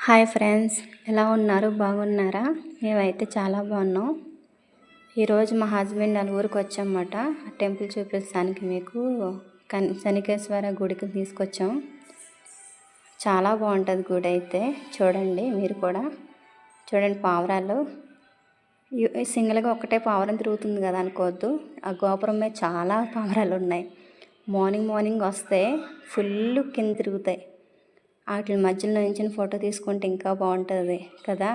Hi friends, ఎలా ఉన్నారు? బాగున్నారా? మేమైతే చాలా బాగున్నాం. ఈరోజు మా హస్బెండ్ వాళ్ళ ఊరికి వచ్చామన్నమాట. టెంపుల్ చూపించడానికి మీకు శనికేశ్వర గుడికి తీసుకొచ్చాం. చాలా బాగుంటుంది గుడి అయితే. చూడండి, మీరు కూడా చూడండి. పావురాలు సింగిల్గా ఒకటే పావురం తిరుగుతుంది కదా అనుకోవద్దు. ఆ గోపురం మీద చాలా పావురాలు ఉన్నాయి. మార్నింగ్ వస్తే ఫుల్ కింద తిరుగుతాయి. వాటి మధ్యలో నుంచి ఫోటో తీసుకుంటే ఇంకా బాగుంటుంది కదా.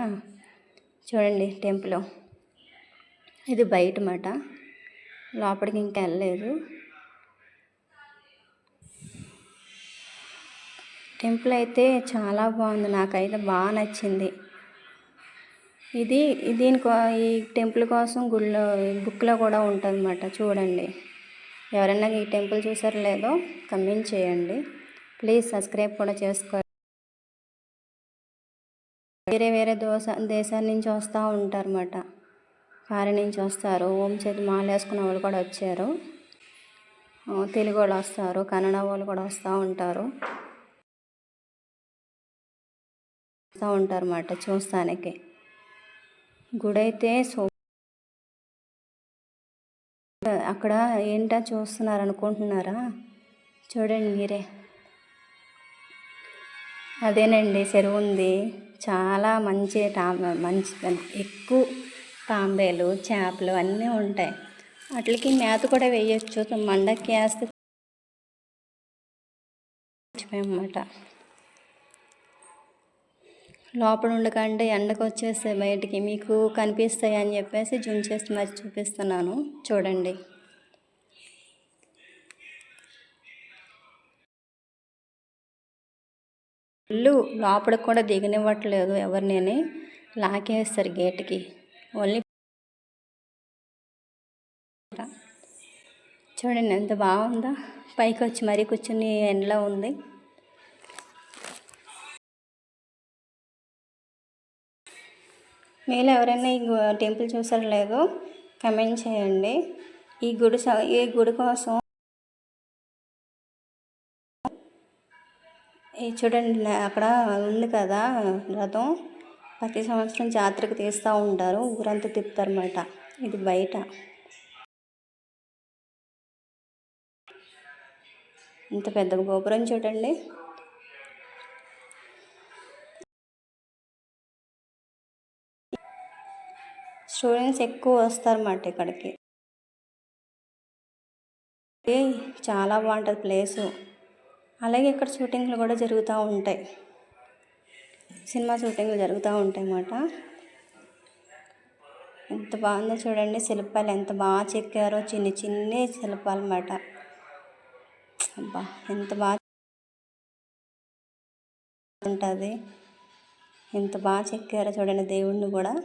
చూడండి టెంపుల్ ఇది బయట మాట, లోపలికి ఇంకా వెళ్ళలేదు. టెంపుల్ అయితే చాలా బాగుంది, నాకైతే బాగా నచ్చింది. ఈ టెంపుల్ కోసం బుక్లో కూడా ఉంటుంది అన్నమాట. చూడండి, ఎవరైనా ఈ టెంపుల్ చూసారో లేదో కమెంట్ చేయండి. ప్లీజ్ సబ్స్క్రైబ్ కూడా చేసుకోండి. వేరే దేశాల నుంచి వస్తూ ఉంటారన్నమాట. ఫారిన్ నుంచి వస్తారు. ఓం చేతి మాల వేసుకున్న వాళ్ళు కూడా వచ్చారు. తెలుగు వాళ్ళు వస్తారు, కన్నడ వాళ్ళు కూడా వస్తూ ఉంటారన్నమాట చూస్తానికి. గుడి అయితే అక్కడ ఏంటో చూస్తున్నారు అనుకుంటున్నారా? చూడండి మీరే. అదేనండి, చెరువు ఉంది. చాలా మంచి ఎక్కువ తాంబేలు, చేపలు అన్నీ ఉంటాయి. వాటికి మేత కూడా వేయచ్చు. మండకి వేస్తే అన్నమాట. లోపల ఉండకంటే ఎండకు వచ్చేస్తే బయటికి మీకు కనిపిస్తాయి అని చెప్పేసి జూమ్ చేసి మరి చూపిస్తున్నాను. చూడండి. ఇల్లు లోపలికి కూడా దిగనివ్వట్లేదు ఎవరిని, లాకేస్తారు గేట్కి. ఓన్లీ చూడండి ఎంత బాగుందో. పైకి వచ్చి మరీ కూర్చుని ఎండలో ఉంది. మీలో ఎవరైనా ఈ టెంపుల్ చూసారో లేదో కమెంట్ చేయండి. ఈ గుడి కోసం చూడండి, అక్కడ ఉంది కదా రథం. ప్రతి సంవత్సరం జాతరకు తీస్తూ ఉంటారు, ఊరంతా తిప్పుతారన్నమాట. ఇది బయట. ఇంత పెద్ద గోపురం చూడండి. స్టూడెంట్స్ ఎక్కువ వస్తారన్నమాట ఇక్కడికి. చాలా బాగుంటుంది ప్లేసు. అలాగే ఇక్కడ షూటింగ్లు కూడా జరుగుతూ ఉంటాయి. సినిమా షూటింగ్లు జరుగుతూ ఉంటాయి అన్నమాట. ఎంత బాగుందో చూడండి. శిల్పాలు ఎంత బాగా చెక్కారో, చిన్ని శిల్పాలు అన్నమాట. అబ్బా, ఎంత బాగా ఉంటుంది, ఎంత బాగా చెక్కారో చూడండి. దేవుణ్ణి కూడా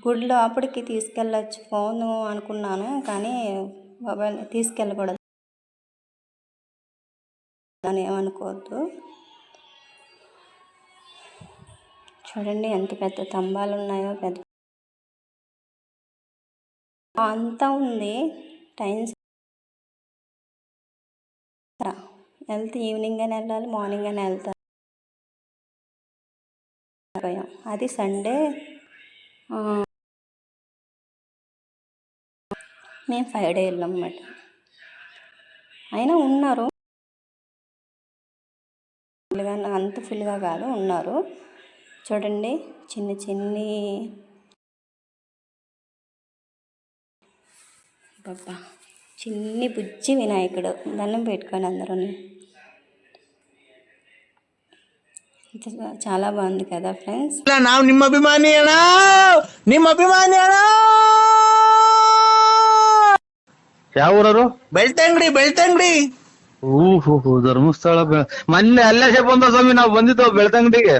గుడిలో అప్పటికి తీసుకెళ్ళచ్చు ఫోను అనుకున్నాను, కానీ మొబైల్ తీసుకెళ్ళకూడదు అని ఏమనుకోవద్దు. చూడండి ఎంత పెద్ద స్తంభాలు ఉన్నాయో. పెద్ద అంతా ఉంది. టైం వెళ్తే ఈవినింగ్ అని వెళ్ళాలి, మార్నింగ్ అని వెళ్తారు. అది సండే. మేము 5 days వెళ్ళాం అన్నమాట. అయినా ఉన్నారు, అంత ఫుల్గా కాదు, ఉన్నారు. చూడండి చిన్ని బాబా, చిన్ని బుజ్జి వినాయకుడు. దండం పెట్టుకొని అందరూ. చాలా బాగుంది కదా ఫ్రెండ్స్. ನಿಮ್ಮ ಅಭಿಮಾನಿ ಯಾವ ಊರರು? ಬೆಳ್ತಂಗಡಿ. ಧರ್ಮಸ್ಥಳ ಮೊನ್ನೆ ಅಲ್ಲೇ ಬಂದ ಸ್ವಾಮಿ, ನಾವು ಬಂದಿದ್ದೆವು ಬೆಳ್ತಂಗಡಿಗೆ.